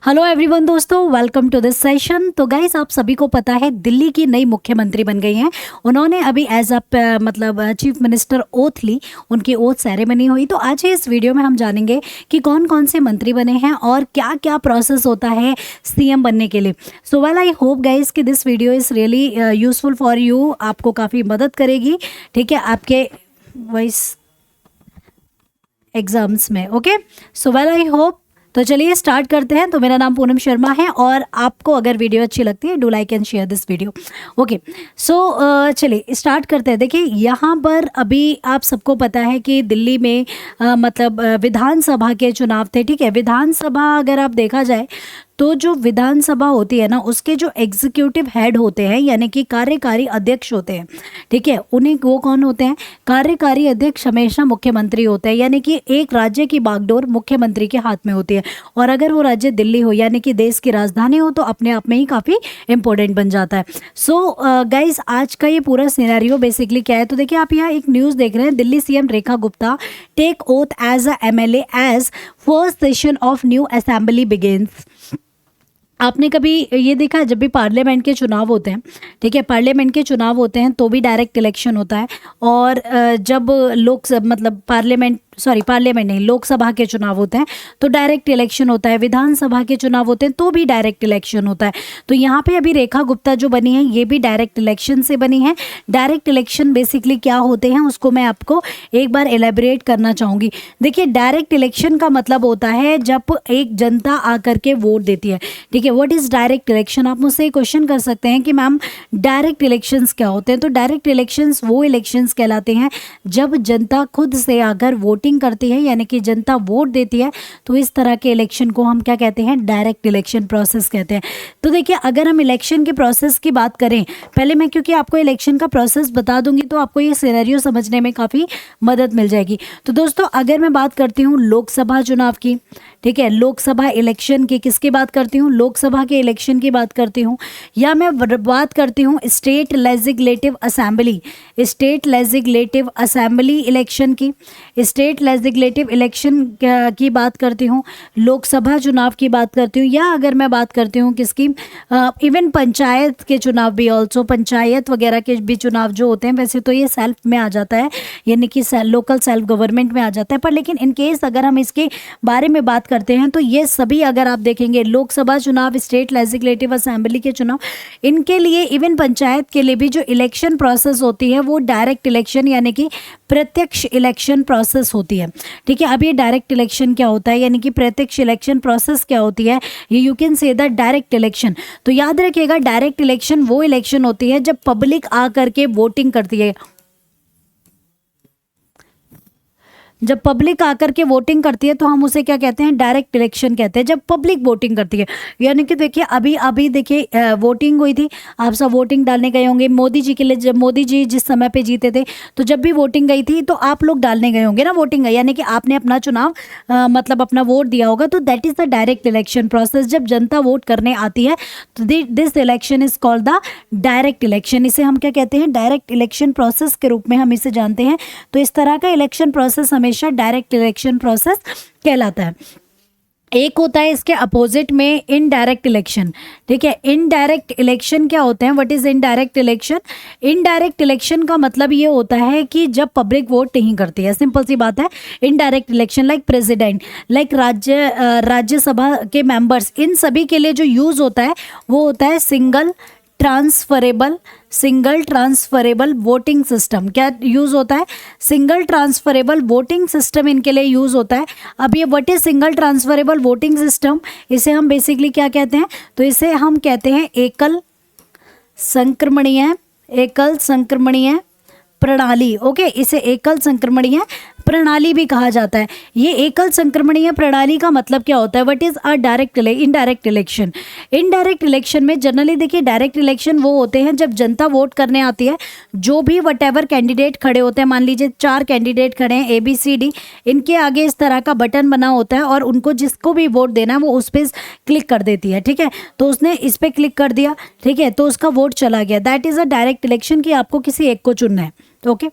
Hello everyone दोस्तों, welcome to this session. तो guys, आप सभी को पता है दिल्ली की नई मुख्यमंत्री बन गई हैं। उन्होंने अभी as a chief minister oath ली, उनकी ओथ सेरेमनी हुई। तो आज इस वीडियो में हम जानेंगे कि कौन कौन से मंत्री बने हैं और क्या क्या प्रोसेस होता है सीएम बनने के लिए। So well, I hope guys कि this video is really useful for you, आपको काफ़ी मदद करेगी, ठीक है, आपके वॉइस एग्जाम्स में। Okay, so well, I hope. तो चलिए स्टार्ट करते हैं। तो मेरा नाम पूनम शर्मा है और आपको अगर वीडियो अच्छी लगती है, do like and share this video. Okay, so चलिए स्टार्ट करते हैं। देखिए, यहाँ पर अभी आप सबको पता है कि दिल्ली में विधानसभा के चुनाव थे, ठीक है। विधानसभा अगर आप देखा जाए तो जो विधानसभा होती है ना, उसके जो एग्जीक्यूटिव हेड होते हैं यानी कि कार्यकारी अध्यक्ष होते हैं, ठीक है, उन्हें वो कौन होते हैं? कार्यकारी अध्यक्ष हमेशा मुख्यमंत्री होते हैं, यानी कि एक राज्य की बागडोर मुख्यमंत्री के हाथ में होती है। और अगर वो राज्य दिल्ली हो यानी कि देश की राजधानी हो तो अपने आप में ही काफ़ी इंपॉर्टेंट बन जाता है। सो गाइज, आज का ये पूरा सिनेरियो बेसिकली क्या है? तो देखिए, आप यहाँ एक न्यूज़ देख रहे हैं। Delhi CM Rekha Gupta take oath as a MLA as first session of new assembly begins. आपने कभी ये देखा है, जब भी पार्लियामेंट के चुनाव होते हैं, ठीक है, पार्लियामेंट के चुनाव होते हैं तो भी डायरेक्ट इलेक्शन होता है। और जब पार्लियामेंट नहीं, लोकसभा के चुनाव होते हैं तो डायरेक्ट इलेक्शन होता है। विधानसभा के चुनाव होते हैं तो भी डायरेक्ट इलेक्शन होता है। तो यहाँ पे अभी रेखा गुप्ता जो बनी है, ये भी डायरेक्ट इलेक्शन से बनी है। डायरेक्ट इलेक्शन बेसिकली क्या होते हैं उसको मैं आपको एक बार एलेबरेट करना चाहूँगी। देखिए, डायरेक्ट इलेक्शन का मतलब होता है जब एक जनता आकर के वोट देती है, ठीक है। What is direct election? आप मुझसे क्वेश्चन कर सकते हैं कि मैम डायरेक्ट इलेक्शंस क्या होते हैं। तो डायरेक्ट इलेक्शंस वो इलेक्शंस कहलाते हैं जब जनता खुद से आकर वोटिंग करती है, यानी कि जनता वोट देती है। तो इस तरह के इलेक्शन को हम क्या कहते हैं? डायरेक्ट इलेक्शन प्रोसेस कहते हैं। तो देखिए, अगर हम इलेक्शन के प्रोसेस की बात करें, पहले मैं क्योंकि आपको इलेक्शन का प्रोसेस बता दूंगी तो आपको ये सिनेरियो समझने में काफ़ी मदद मिल जाएगी। तो दोस्तों, अगर मैं बात करती हूँ लोकसभा चुनाव की, ठीक है, लोकसभा इलेक्शन की, किसकी बात करती हूँ? लोकसभा के इलेक्शन की बात करती हूँ। या मैं बात करती हूँ state legislative assembly, state legislative assembly election की, स्टेट लेजिस्लेटिव इलेक्शन की बात करती हूँ, लोकसभा चुनाव की बात करती हूँ। या अगर मैं बात करती हूँ किसकी, इवन पंचायत के चुनाव भी, ऑल्सो पंचायत वगैरह के भी चुनाव जो होते हैं, वैसे तो ये सेल्फ में आ जाता है, यानी कि लोकल सेल्फ गवर्नमेंट में आ जाता है। पर लेकिन इन केस अगर हम इसके बारे में बात करते हैं तो ये सभी अगर आप देखेंगे, लोकसभा चुनाव, स्टेट लेजिस्लेटिव असेंबली के चुनाव, इनके लिए, इवन पंचायत के लिए भी जो इलेक्शन प्रोसेस होती है वो डायरेक्ट इलेक्शन यानी कि प्रत्यक्ष इलेक्शन प्रोसेस होती है, ठीक है। अब ये डायरेक्ट इलेक्शन क्या होता है यानी कि प्रत्यक्ष इलेक्शन प्रोसेस क्या होती है, ये you can say the direct election. तो याद रखिएगा, डायरेक्ट इलेक्शन वो इलेक्शन होती है जब पब्लिक आकर के वोटिंग करती है। जब पब्लिक आकर के वोटिंग करती है तो हम उसे क्या कहते हैं? डायरेक्ट इलेक्शन कहते हैं, जब पब्लिक वोटिंग करती है। यानी कि देखिए, अभी देखिए वोटिंग हुई थी, आप सब वोटिंग डालने गए होंगे मोदी जी के लिए। जब मोदी जी जिस समय पे जीते थे, तो जब भी वोटिंग गई थी तो आप लोग डालने गए होंगे ना, वोटिंग गई, यानी कि आपने अपना चुनाव अपना वोट दिया होगा। तो that is the direct election process. जब जनता वोट करने आती है तो this election is called the direct election. इसे हम क्या कहते हैं? डायरेक्ट इलेक्शन प्रोसेस के रूप में हम इसे जानते हैं। तो इस तरह का इलेक्शन प्रोसेस हमेशा डायरेक्ट इलेक्शन प्रोसेस कहलाता है। एक होता है इसके अपोजिट में इनडायरेक्ट इलेक्शन, ठीक है। इनडायरेक्ट इलेक्शन क्या होते हैं? What is indirect election? Indirect election का मतलब ये होता है कि जब पब्लिक वोट नहीं करती है, सिंपल सी बात है। Indirect election like president, like Rajya Sabha के मेंबर्स, इन सभी के लिए जो यूज होता है वो होता है सिंगल ट्रांसफरेबल वोटिंग सिस्टम। क्या यूज़ होता है? सिंगल ट्रांसफरेबल वोटिंग सिस्टम इनके लिए यूज़ होता है। अब ये what is single transferable voting system? इसे हम बेसिकली क्या कहते हैं? तो इसे हम कहते हैं एकल संक्रमणीय प्रणाली। ओके, इसे एकल संक्रमणीय प्रणाली भी कहा जाता है। ये एकल संक्रमणीय प्रणाली का मतलब क्या होता है? What is a indirect election? Indirect election में जनरली देखिए, डायरेक्ट इलेक्शन वो होते हैं जब जनता वोट करने आती है। जो भी वटेवर कैंडिडेट खड़े होते हैं, मान लीजिए 4 कैंडिडेट खड़े हैं ABCD, इनके आगे इस तरह का बटन बना होता है और उनको जिसको भी वोट देना है वो उस पर क्लिक कर देती है, ठीक है। तो उसने इस पर क्लिक कर दिया, ठीक है, तो उसका वोट चला गया। That is a direct election कि आपको किसी एक को चुनना है, ओके।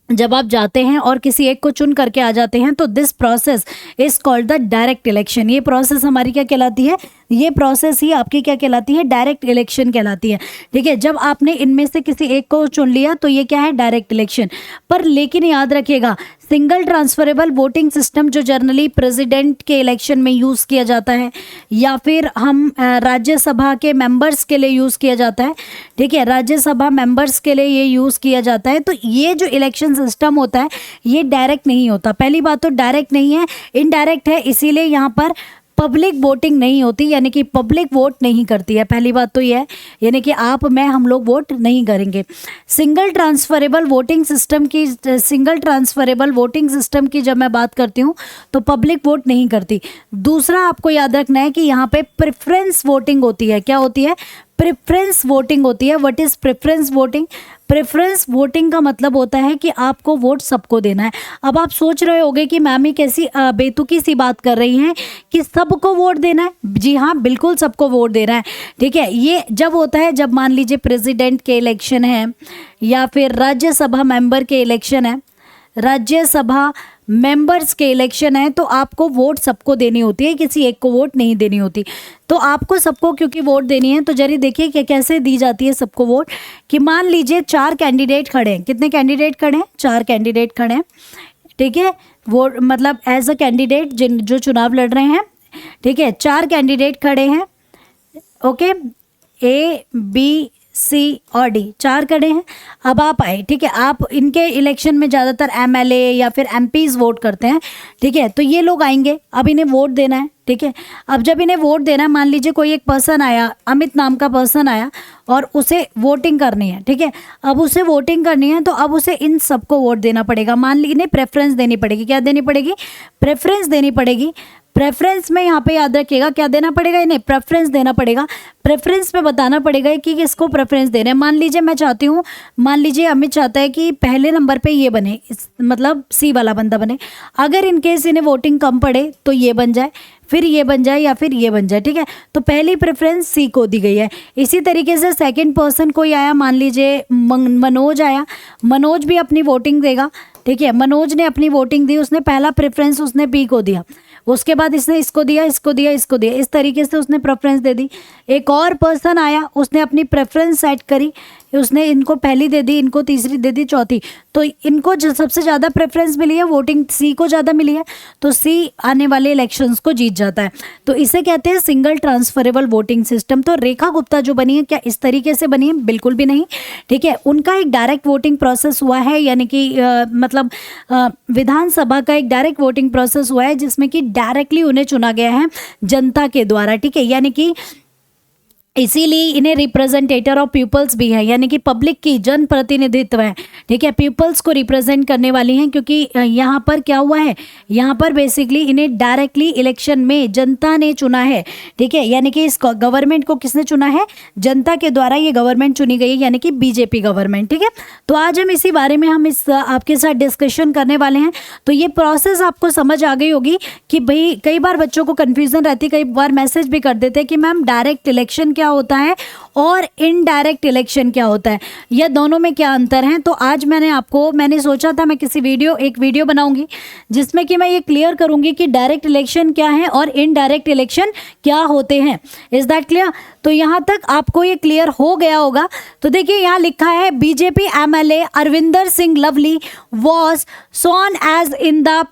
जब आप जाते हैं और किसी एक को चुन करके आ जाते हैं तो this process is called the direct election. ये प्रोसेस हमारी क्या कहलाती है, ये प्रोसेस ही आपकी क्या कहलाती है, डायरेक्ट इलेक्शन कहलाती है। ठीक है, जब आपने इनमें से किसी एक को चुन लिया तो ये क्या है, डायरेक्ट इलेक्शन। पर लेकिन याद रखिएगा, सिंगल ट्रांसफरेबल वोटिंग सिस्टम जो जनरली प्रेसिडेंट के इलेक्शन में यूज़ किया जाता है या फिर हम राज्यसभा के मेंबर्स के लिए यूज़ किया जाता है। ठीक है, राज्यसभा मेंबर्स के लिए ये यूज़ किया जाता है। तो ये जो इलेक्शन सिस्टम होता है ये डायरेक्ट नहीं होता। पहली बात तो डायरेक्ट नहीं है, इनडायरेक्ट है, इसीलिए यहाँ पर पब्लिक वोटिंग नहीं होती, यानी कि पब्लिक वोट नहीं करती है। पहली बात तो ये है, यानी कि आप मैं हम लोग वोट नहीं करेंगे। सिंगल ट्रांसफरेबल वोटिंग सिस्टम की जब मैं बात करती हूँ तो पब्लिक वोट नहीं करती। दूसरा आपको याद रखना है कि यहाँ पे प्रेफरेंस वोटिंग होती है। क्या होती है, प्रेफरेंस वोटिंग होती है। What is preference voting, preference voting का मतलब होता है कि आपको वोट सबको देना है। अब आप सोच रहे होंगे कि मैम ही कैसी बेतुकी सी बात कर रही हैं कि सबको वोट देना है। जी हाँ, बिल्कुल सबको वोट देना है। ठीक है, ये जब होता है जब मान लीजिए प्रेसिडेंट के इलेक्शन है या फिर राज्यसभा मेंबर के इलेक्शन है, राज्यसभा मेंबर्स के इलेक्शन है, तो आपको वोट सबको देनी होती है, किसी एक को वोट नहीं देनी होती। तो आपको सबको क्योंकि वोट देनी है तो जरा देखिए कि कैसे दी जाती है सबको वोट। कि मान लीजिए 4 कैंडिडेट खड़े हैं। कितने कैंडिडेट खड़े हैं, 4 कैंडिडेट खड़े हैं। ठीक है, वो मतलब एज अ कैंडिडेट जो चुनाव लड़ रहे हैं। ठीक है, 4 कैंडिडेट खड़े हैं। ओके, A B C और D 4 खड़े हैं। अब आप आए, ठीक है, आप इनके इलेक्शन में ज़्यादातर MLA या फिर MPs वोट करते हैं। ठीक है, तो ये लोग आएंगे, अब इन्हें वोट देना है। ठीक है, अब जब इन्हें वोट देना है, मान लीजिए कोई एक पर्सन आया, अमित नाम का पर्सन आया और उसे वोटिंग करनी है। ठीक है, अब उसे वोटिंग करनी है तो अब उसे इन सबको वोट देना पड़ेगा। मान लीजिए इन्हें प्रेफरेंस देनी पड़ेगी। क्या देनी पड़ेगी, प्रेफरेंस देनी पड़ेगी। प्रेफरेंस में यहाँ पे याद रखिएगा क्या देना पड़ेगा, इन्हें प्रेफरेंस देना पड़ेगा। प्रेफरेंस में बताना पड़ेगा कि किसको प्रेफरेंस देना है। मान लीजिए मैं चाहती हूँ, मान लीजिए अमित चाहता है कि पहले नंबर पे ये बने, मतलब C वाला बंदा बने। अगर इनकेस इन्हें वोटिंग कम पड़े तो ये बन जाए, फिर ये बन जाए या फिर ये बन जाए। ठीक है, तो पहली प्रेफरेंस C को दी गई है। इसी तरीके से सेकंड पर्सन कोई आया, मान लीजिए मनोज आया, मनोज भी अपनी वोटिंग देगा। ठीक है, मनोज ने अपनी वोटिंग दी, उसने पहला प्रेफरेंस उसने B को दिया, उसके बाद इसने इसको दिया, इसको दिया, इसको दिया, इस तरीके से उसने प्रेफरेंस दे दी। एक और पर्सन आया, उसने अपनी प्रेफरेंस सेट करी, उसने इनको पहली दे दी, इनको तीसरी दे दी, चौथी। तो इनको जो सबसे ज़्यादा प्रेफरेंस मिली है, वोटिंग C को ज़्यादा मिली है, तो C आने वाले इलेक्शंस को जीत जाता है। तो इसे कहते हैं सिंगल ट्रांसफरेबल वोटिंग सिस्टम। तो रेखा गुप्ता जो बनी है क्या इस तरीके से बनी है, बिल्कुल भी नहीं। ठीक है, उनका एक डायरेक्ट वोटिंग प्रोसेस हुआ है, यानी कि मतलब विधानसभा का एक डायरेक्ट वोटिंग प्रोसेस हुआ है जिसमें कि डायरेक्टली उन्हें चुना गया है जनता के द्वारा। ठीक है, यानी कि इसीलिए इन्हें रिप्रेजेंटेटर ऑफ पीपल्स भी है, यानी कि पब्लिक की जन प्रतिनिधित्व है। ठीक है, पीपल्स को रिप्रेजेंट करने वाली हैं, क्योंकि यहाँ पर क्या हुआ है, यहाँ पर बेसिकली इन्हें डायरेक्टली इलेक्शन में जनता ने चुना है। ठीक है, यानी कि इस गवर्नमेंट को किसने चुना है, जनता के द्वारा ये गवर्नमेंट चुनी गई है, यानी कि बीजेपी गवर्नमेंट। ठीक है, तो आज हम इसी बारे में हम इस आपके साथ डिस्कशन करने वाले हैं। तो ये प्रोसेस आपको समझ आ गई होगी कि भाई कई बार बच्चों को कन्फ्यूजन रहती है, कई बार मैसेज भी कर देते हैं कि मैम डायरेक्ट इलेक्शन क्या होता है और इनडायरेक्ट इलेक्शन क्या होता है, या दोनों में क्या अंतर है। तो आज मैंने सोचा था मैं एक वीडियो बनाऊंगी जिसमें कि मैं ये क्लियर करूंगी कि डायरेक्ट इलेक्शन क्या है और इनडायरेक्ट इलेक्शन क्या होते हैं। Is that clear? तो यहाँ तक आपको ये क्लियर हो गया होगा। तो देखिए यहाँ लिखा है, BJP MLA Arvinder Singh Lovely was sworn as in the,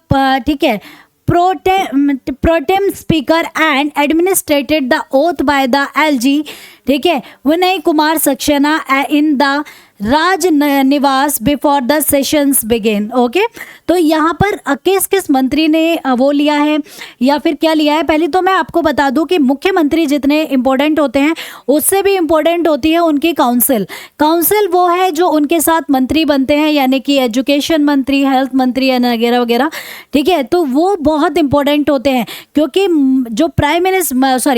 ठीक है, pro tem speaker and administrated the oath by the LG, ठीक है, Vinay Kumar Saxena in the Raj Niwas before the sessions begin. Okay, तो यहाँ पर किस किस मंत्री ने वो लिया है या फिर क्या लिया है। पहले तो मैं आपको बता दूं कि मुख्यमंत्री जितने इंपॉर्टेंट होते हैं उससे भी इंपॉर्टेंट होती है उनकी काउंसिल। काउंसिल वो है जो उनके साथ मंत्री बनते हैं, यानी कि एजुकेशन मंत्री, हेल्थ मंत्री वगैरह वगैरह। ठीक है, तो वो बहुत इंपॉर्टेंट होते हैं क्योंकि जो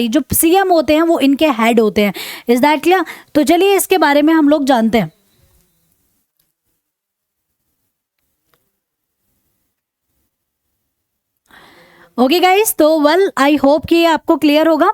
जो CM होते हैं वो इनके हेड होते हैं। Is that clear? तो चलिए इसके बारे में हम लोग जानते हैं। ओके गाइस, तो वेल आई होप कि ये आपको क्लियर होगा।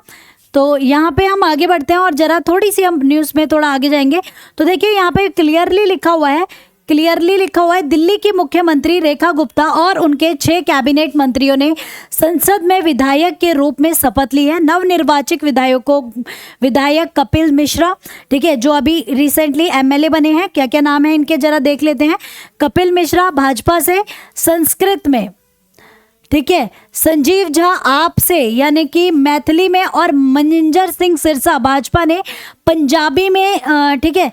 तो यहाँ पे हम आगे बढ़ते हैं और जरा थोड़ी सी हम न्यूज़ में थोड़ा आगे जाएंगे। तो देखिए यहाँ पे क्लियरली लिखा हुआ है क्लियरली लिखा हुआ है, दिल्ली की मुख्यमंत्री रेखा गुप्ता और उनके 6 कैबिनेट मंत्रियों ने संसद में विधायक के रूप में शपथ ली है। नवनिर्वाचित विधायक कपिल मिश्रा, ठीक है, जो अभी रिसेंटली एमएलए बने हैं, क्या क्या नाम है इनके जरा देख लेते हैं। कपिल मिश्रा भाजपा से, संस्कृत में, ठीक है, संजीव झा आप से यानी कि मैथिली में, और मनजिंदर सिंह सिरसा भाजपा ने पंजाबी में, ठीक है,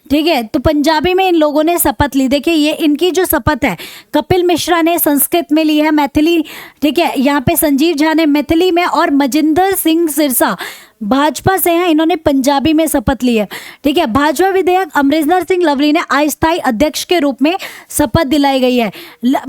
ठीक है, तो पंजाबी में इन लोगों ने शपथ ली। देखिए ये इनकी जो शपथ है, कपिल मिश्रा ने संस्कृत में ली है, मैथिली, ठीक है, यहाँ पे संजीव झा ने मैथिली में, और मनजिंदर सिंह सिरसा भाजपा से हैं, इन्होंने पंजाबी में शपथ ली है, ठीक है। भाजपा विधायक अमरिंदर सिंह लवली ने अस्थायी अध्यक्ष के रूप में शपथ दिलाई गई है।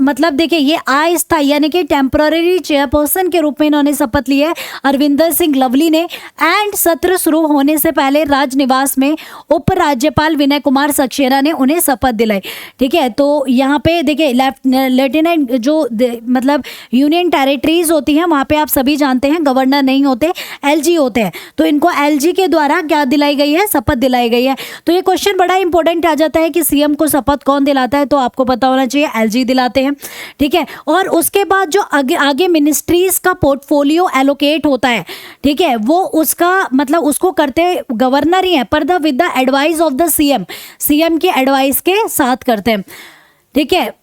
मतलब देखिए ये अस्थायी यानी कि टेम्पररी चेयरपर्सन के रूप में इन्होंने शपथ ली है अरविंदर सिंह लवली ने। एंड सत्र शुरू होने से पहले राजनिवास में उपराज्यपाल विनय कुमार सक्सेना ने उन्हें शपथ दिलाई, ठीक है। तो यहाँ पे देखिए लेफ्टिनेंट जो मतलब यूनियन टेरिटरीज होती हैं वहाँ पे आप सभी जानते हैं गवर्नर नहीं होते, एलजी होते हैं, तो इनको एलजी के द्वारा क्या दिलाई गई है, शपथ दिलाई गई है। तो ये क्वेश्चन बड़ा इंपॉर्टेंट आ जाता है कि सीएम को शपथ कौन दिलाता है, तो आपको पता होना चाहिए एलजी दिलाते हैं, ठीक है। और उसके बाद जो आगे मिनिस्ट्रीज का पोर्टफोलियो एलोकेट होता है, ठीक है, वो उसका मतलब उसको करते गवर्नर ही है, पर with the advice of the CM के एडवाइस के साथ करते हैं, ठीक है।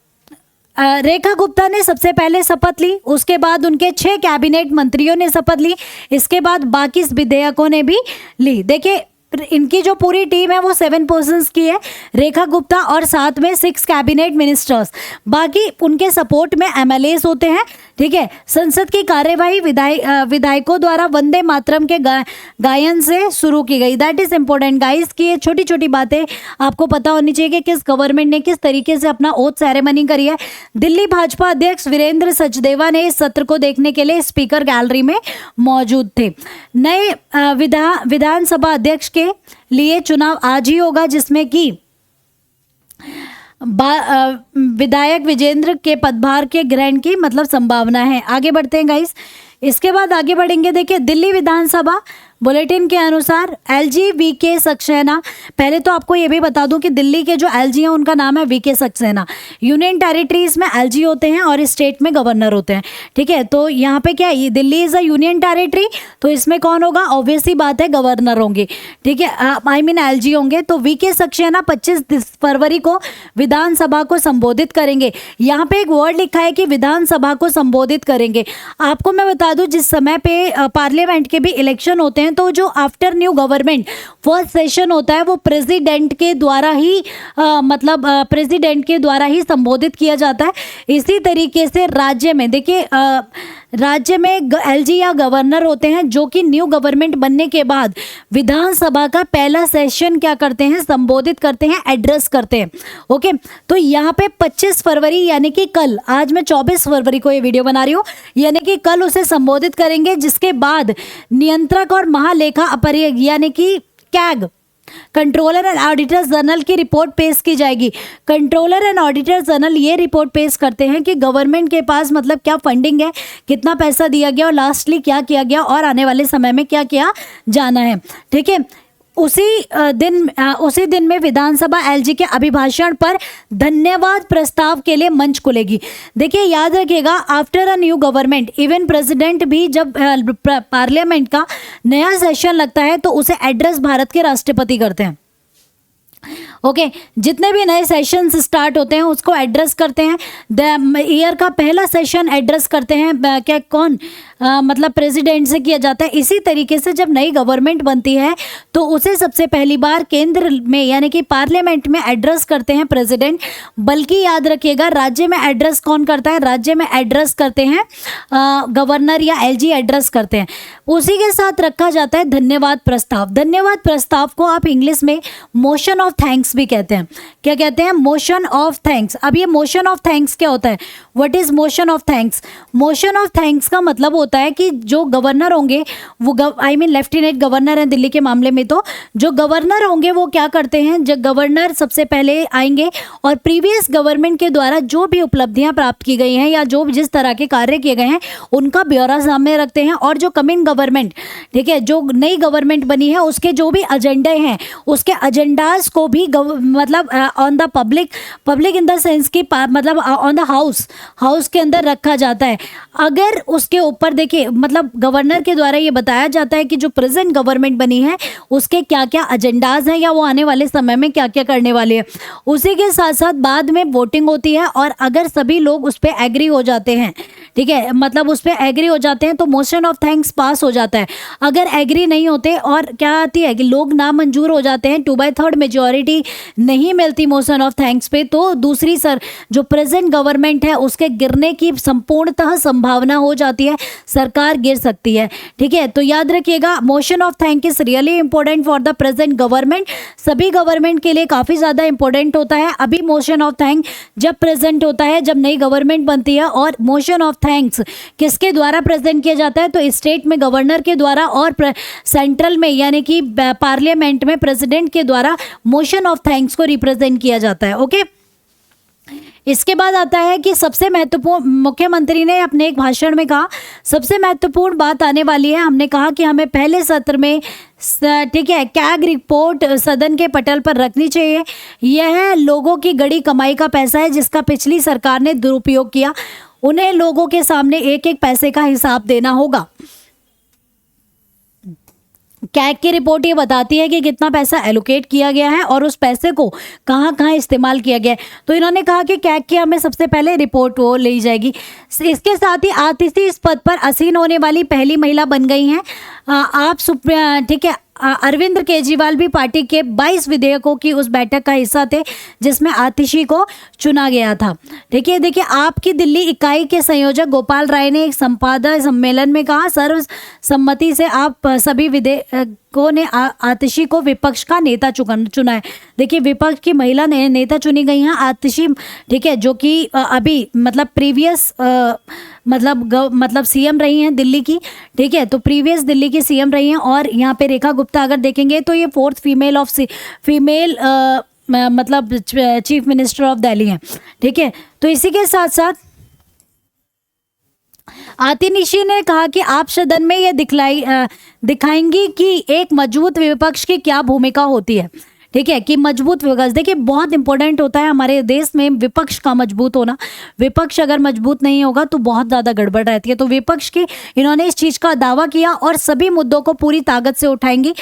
रेखा गुप्ता ने सबसे पहले शपथ ली, उसके बाद उनके 6 कैबिनेट मंत्रियों ने शपथ ली, इसके बाद बाकी विधायकों ने भी ली। देखिए इनकी जो पूरी टीम है वो 7 पर्सन्स की है, रेखा गुप्ता और साथ में 6 कैबिनेट मिनिस्टर्स, बाकी उनके सपोर्ट में एमएलएस होते हैं, ठीक है। संसद की कार्यवाही विधायकों द्वारा वंदे मातरम के गायन से शुरू की गई। दैट इज इम्पोर्टेंट गाइस कि ये छोटी छोटी बातें आपको पता होनी चाहिए कि किस गवर्नमेंट ने किस तरीके से अपना ओथ सेरेमनी करी है। दिल्ली भाजपा अध्यक्ष वीरेंद्र सचदेवा ने इस सत्र को देखने के लिए स्पीकर गैलरी में मौजूद थे। नए विधानसभा अध्यक्ष के लिए चुनाव आज ही होगा, जिसमें कि विधायक विजेंद्र के पदभार के ग्रहण की मतलब संभावना है। आगे बढ़ते हैं गाइस, इसके बाद आगे बढ़ेंगे। देखिए दिल्ली विधानसभा बुलेटिन के अनुसार एलजी वीके सक्सेना, पहले तो आपको ये भी बता दूं कि दिल्ली के जो एलजी हैं उनका नाम है वीके सक्सेना। यूनियन टेरिटरीज में एलजी होते हैं और स्टेट में गवर्नर होते हैं, ठीक है। तो यहाँ पे क्या है, Delhi is a union territory, तो इसमें कौन होगा, ऑब्वियस ही बात है गवर्नर होंगे, ठीक है, आई मीन एलजी होंगे। तो वीके सक्सेना 25 फरवरी को विधानसभा को संबोधित करेंगे। यहाँ पे एक वर्ड लिखा है कि विधानसभा को संबोधित करेंगे। आपको मैं बता दूं जिस समय पे पार्लियामेंट के भी इलेक्शन होते हैं तो जो after new government first session होता है वो प्रेसिडेंट के द्वारा ही प्रेसिडेंट के द्वारा ही संबोधित किया जाता है। इसी तरीके से राज्य में देखिए राज्य में एलजी या गवर्नर होते हैं जो कि न्यू गवर्नमेंट बनने के बाद विधानसभा का पहला सेशन क्या करते हैं, संबोधित करते हैं, एड्रेस करते हैं। ओके, तो यहाँ पे 25 फरवरी यानी कि कल, आज मैं 24 फरवरी को ये वीडियो बना रही हूँ, यानी कि कल उसे संबोधित करेंगे, जिसके बाद नियंत्रक और महालेखा अपरीक्षक यानी कि CAG controller and auditor general की रिपोर्ट पेश की जाएगी। कंट्रोलर एंड ऑडिटर जनरल ये रिपोर्ट पेश करते हैं कि गवर्नमेंट के पास मतलब क्या फंडिंग है, कितना पैसा दिया गया और लास्टली क्या किया गया और आने वाले समय में क्या किया जाना है, ठीक है। उसी दिन में विधानसभा एलजी के अभिभाषण पर धन्यवाद प्रस्ताव के लिए मंच खुलेगी। देखिए याद रखिएगा, after a new government even president भी जब पार्लियामेंट का नया सेशन लगता है तो उसे एड्रेस भारत के राष्ट्रपति करते हैं। ओके, जितने भी नए सेशंस स्टार्ट होते हैं उसको एड्रेस करते हैं। ईयर का पहला सेशन एड्रेस करते हैं क्या कौन मतलब प्रेसिडेंट से किया जाता है। इसी तरीके से जब नई गवर्नमेंट बनती है तो उसे सबसे पहली बार केंद्र में यानी कि पार्लियामेंट में एड्रेस करते हैं प्रेसिडेंट। बल्कि याद रखिएगा राज्य में एड्रेस कौन करता है, राज्य में एड्रेस करते हैं गवर्नर या एलजी एड्रेस करते हैं। उसी के साथ रखा जाता है धन्यवाद प्रस्ताव। धन्यवाद प्रस्ताव को आप इंग्लिश में मोशन ऑफ थैंक्स भी कहते हैं। क्या कहते हैं, मोशन ऑफ थैंक्स। अब ये मोशन ऑफ थैंक्स क्या होता है, what is motion of thanks. Motion of thanks का मतलब होता है कि जो गवर्नर होंगे वो आई मीन लेफ्टिनेंट गवर्नर है दिल्ली के मामले में, तो जो गवर्नर होंगे वो क्या करते हैं, जब गवर्नर सबसे पहले आएंगे और प्रीवियस गवर्नमेंट के द्वारा जो भी उपलब्धियां प्राप्त की गई हैं या जो जिस तरह के कार्य किए गए हैं उनका ब्यौरा सामने रखते हैं। और जो कमिंग गवर्नमेंट, ठीक है, जो नई गवर्नमेंट बनी है उसके जो भी एजेंडे हैं उसके एजेंडाज को भी मतलब on the public in the sense कि मतलब ऑन द हाउस के अंदर रखा जाता है। अगर उसके ऊपर देखिए मतलब गवर्नर के द्वारा ये बताया जाता है कि जो प्रेजेंट गवर्नमेंट बनी है उसके क्या क्या एजेंडाज हैं या वो आने वाले समय में क्या क्या करने वाली है। उसी के साथ साथ बाद में वोटिंग होती है और अगर सभी लोग उस पर एग्री हो जाते हैं, ठीक है, मतलब उस पर एग्री हो जाते हैं तो मोशन ऑफ थैंक्स पास हो जाता है। अगर एग्री नहीं होते और क्या आती है कि लोग नामंजूर हो जाते हैं, 2/3 मेजॉरिटी नहीं मिलती मोशन ऑफ थैंक्स पे, तो दूसरी जो प्रेजेंट गवर्नमेंट है उसके गिरने की संपूर्णतः संभावना हो जाती है, सरकार गिर सकती है। ठीक है, तो याद रखिएगा motion of thank is really important for the present government. सभी गवर्नमेंट के लिए काफ़ी ज़्यादा इंपॉर्टेंट होता है। अभी मोशन ऑफ थैंक जब प्रेजेंट होता है, जब नई गवर्नमेंट बनती है, और मोशन ऑफ थैंक्स किसके द्वारा प्रेजेंट किया जाता है, तो स्टेट में गवर्नर के द्वारा और सेंट्रल में यानी कि पार्लियामेंट में प्रेसिडेंट के द्वारा मोशन ऑफ थैंक्स को रिप्रेजेंट किया जाता है। ओके, इसके बाद आता है कि सबसे महत्वपूर्ण, मुख्यमंत्री ने अपने एक भाषण में कहा सबसे महत्वपूर्ण बात आने वाली है। हमने कहा कि हमें पहले सत्र में, ठीक है, कैग रिपोर्ट सदन के पटल पर रखनी चाहिए। यह लोगों की गड़ी कमाई का पैसा है जिसका पिछली सरकार ने दुरुपयोग किया। उन्हें लोगों के सामने एक एक पैसे का हिसाब देना होगा। कैग की रिपोर्ट ये बताती है कि कितना पैसा एलोकेट किया गया है और उस पैसे को कहाँ कहाँ इस्तेमाल किया गया है। तो इन्होंने कहा कि कैग की हमें सबसे पहले रिपोर्ट वो ली जाएगी। इसके साथ ही आतिशी इस पद पर आसीन होने वाली पहली महिला बन गई हैं। ठीक है, अरविंद केजरीवाल भी पार्टी के 22 विधेयकों की उस बैठक का हिस्सा थे जिसमें आतिशी को चुना गया था। ठीक है, देखिए आपकी दिल्ली इकाई के संयोजक गोपाल राय ने एक संपादक सम्मेलन में कहा सर्वसम्मति से आप सभी विधेयकों ने आतिशी को विपक्ष का नेता चुना है। देखिए विपक्ष की महिला नेता चुनी गई हैं आतिशी, ठीक है, जो कि अभी मतलब प्रीवियस मतलब सीएम रही हैं दिल्ली की। ठीक है, तो प्रीवियस दिल्ली की सीएम रही हैं। और यहाँ पे रेखा गुप्ता अगर देखेंगे तो ये 4th फीमेल मतलब चीफ मिनिस्टर ऑफ दिल्ली हैं। ठीक है, तो इसी के साथ साथ आतिशी ने कहा कि आप सदन में ये दिखाएंगी कि एक मजबूत विपक्ष की क्या भूमिका होती है। ठीक है, कि मजबूत विपक्ष, देखिए बहुत इंपॉर्टेंट होता है हमारे देश में विपक्ष का मजबूत होना। विपक्ष अगर मजबूत नहीं होगा तो बहुत ज़्यादा गड़बड़ रहती है। तो विपक्ष की इन्होंने इस चीज़ का दावा किया और सभी मुद्दों को पूरी ताकत से उठाएंगी।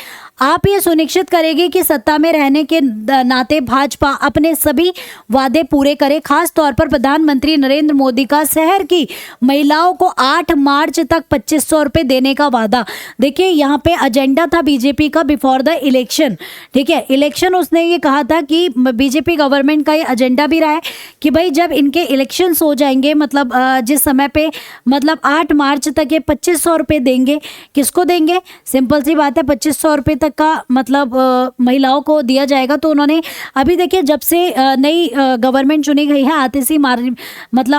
आप ये सुनिश्चित करेंगे कि सत्ता में रहने के नाते भाजपा अपने सभी वादे पूरे करे। खास तौर पर प्रधानमंत्री नरेंद्र मोदी का शहर की महिलाओं को 8 मार्च तक 2500 रुपये देने का वादा। देखिए यहाँ पे एजेंडा था बीजेपी का बिफोर द इलेक्शन। ठीक है, इलेक्शन उसने ये कहा था कि बीजेपी गवर्नमेंट का ये एजेंडा भी रहा है कि भाई जब इनके इलेक्शंस हो जाएंगे, मतलब जिस समय पे मतलब 8 मार्च तक ये 2500 रुपये देंगे। किसको देंगे? सिंपल सी बात है, 2500 रुपये तक का मतलब महिलाओं को दिया जाएगा। तो उन्होंने अभी देखिए जब से नई गवर्नमेंट चुनी गई है,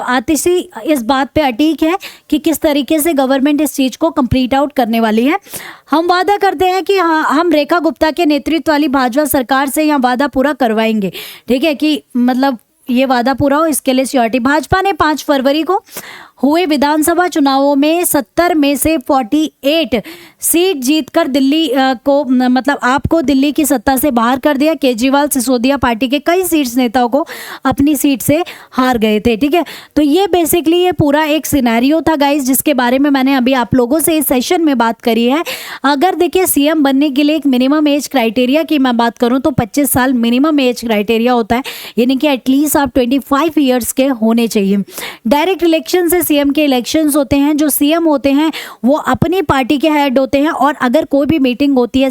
आतिशी इस बात पे अटीक है कि किस तरीके से गवर्नमेंट इस चीज़ को कंप्लीट आउट करने वाली है। हम वादा करते हैं कि हम रेखा गुप्ता के नेतृत्व वाली भाजपा सरकार से यहाँ वादा पूरा करवाएंगे। ठीक है, कि मतलब ये वादा पूरा हो, इसके लिए सियोरिटी। भाजपा ने 5 फरवरी को हुए विधानसभा चुनावों में 70 में से 48 सीट जीतकर दिल्ली को मतलब आपको दिल्ली की सत्ता से बाहर कर दिया। केजरीवाल सिसोदिया पार्टी के कई सीट्स नेताओं को अपनी सीट से हार गए थे। ठीक है, तो ये बेसिकली ये पूरा एक सिनेरियो था गाइस, जिसके बारे में मैंने अभी आप लोगों से इस सेशन में बात करी है। अगर देखिए सीएम बनने के लिए एक मिनिमम एज क्राइटेरिया की मैं बात करूँ तो 25 साल मिनिमम एज क्राइटेरिया होता है, यानी कि एटलीस्ट आप 25 ईयर्स के होने चाहिए। डायरेक्ट इलेक्शन से सीएम के इलेक्शंस होते हैं। जो सीएम होते हैं वो अपनी पार्टी के हेड होते हैं और अगर कोई भी मीटिंग होती है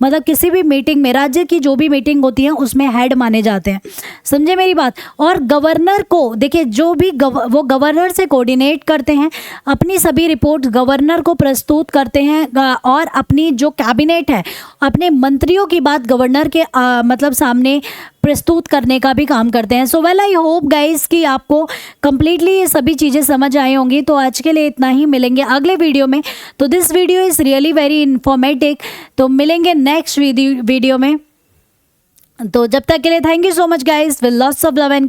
मतलब किसी भी मीटिंग में, राज्य की जो भी मीटिंग होती है उसमें हेड माने जाते हैं। समझे मेरी बात? और गवर्नर को देखिए जो भी वो गवर्नर से कोऑर्डिनेट करते हैं, अपनी सभी रिपोर्ट गवर्नर को प्रस्तुत करते हैं और अपनी जो कैबिनेट है अपने मंत्रियों की बात गवर्नर के मतलब सामने प्रस्तुत करने का भी काम करते हैं। सो वेल आई होप गाइस कि आपको कंप्लीटली ये सभी चीज़ें समझ आई होंगी। तो आज के लिए इतना ही, मिलेंगे अगले वीडियो में। तो this video is really very informative. तो मिलेंगे नेक्स्ट वीडियो में। तो जब तक के लिए thank you so much guys, with lots of love and